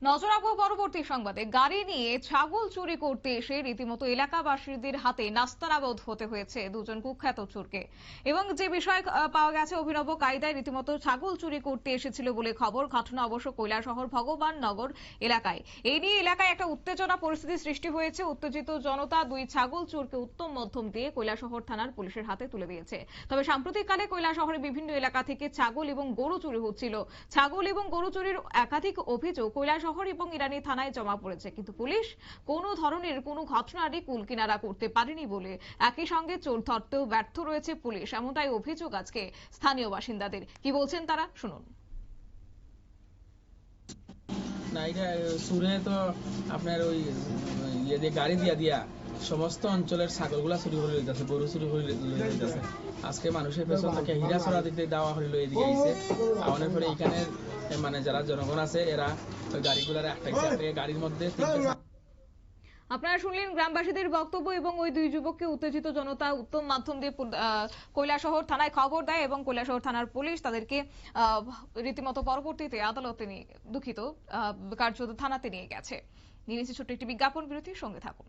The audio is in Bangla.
নজর রাখবো পরবর্তী সংবাদে। গাড়ি নিয়ে ছাগল চুরি করতে এসে রীতিমতো এলাকাবাসীদের হাতে নাস্তানাবুদ হতে হয়েছে দুজন কুখ্যাত চোরকে। এবং যে বিষয় পাওয়া গেছে, অভিনব কায়দায় রীতিমতো ছাগল চুরি করতে এসেছিল বলে খবর। ঘটনা অবশ্য কৈলাসহর ভগবাননগর এলাকায়। এই নিয়ে এলাকায় একটা উত্তেজনা পরিস্থিতি সৃষ্টি হয়েছে। উত্তেজিত জনতা দুই ছাগল চোরকে উত্তম মধ্যম দিয়ে কৈলাসহর থানার পুলিশের হাতে তুলে দিয়েছে। তবে সাম্প্রতিককালে কৈলাসহরের বিভিন্ন এলাকা থেকে ছাগল এবং গরু চুরি হচ্ছিল। ছাগল এবং গরু চুরির একাধিক অভিযোগ কৈলাসহর এবং ইরানি থানায় জমা পড়েছে, কিন্তু পুলিশ কোনো ধরনের কোনো ঘটনারই কুলকিনারা করতে পারেনি বলে একই সঙ্গে চোর ধরতেও ব্যর্থ রয়েছে পুলিশ, এমনটাই অভিযোগ আজকে স্থানীয় বাসিন্দাদের। কি বলছেন তারা, শুনুন। না, এটা সুরে তো আপনার ওই ইয়ে দিয়ে গাড়ি দিয়া সমস্ত অঞ্চলের ছাগলগুলা চুরি করে লইতেছে, গরু চুরি করে লইতেছে। আজকে মানুষের পেছন থেকে হীরাছড়া দিতে দেওয়া হইলো, এদিকে আইছে আমাদের পরে এখানে মানে যারা জনগণ আছে এরা ওই গাড়িগুলার আটকাইছে। গাড়ির মধ্যে আপনারা শুনলেন গ্রামবাসীদের বক্তব্য এবং ওই দুই যুবককে উত্তেজিত জনতা উত্তম মাধ্যম দিয়ে কৈলাসহর থানায় খবর দেয় এবং কৈলাসহর থানার পুলিশ তাদেরকে রীতিমতো পরবর্তীতে আদালতে নিয়ে কার্যত থানাতে নিয়ে গেছে। নিয়ে নিচ্ছে ছোট্ট একটি বিজ্ঞাপন বিরতির সঙ্গে থাকুন।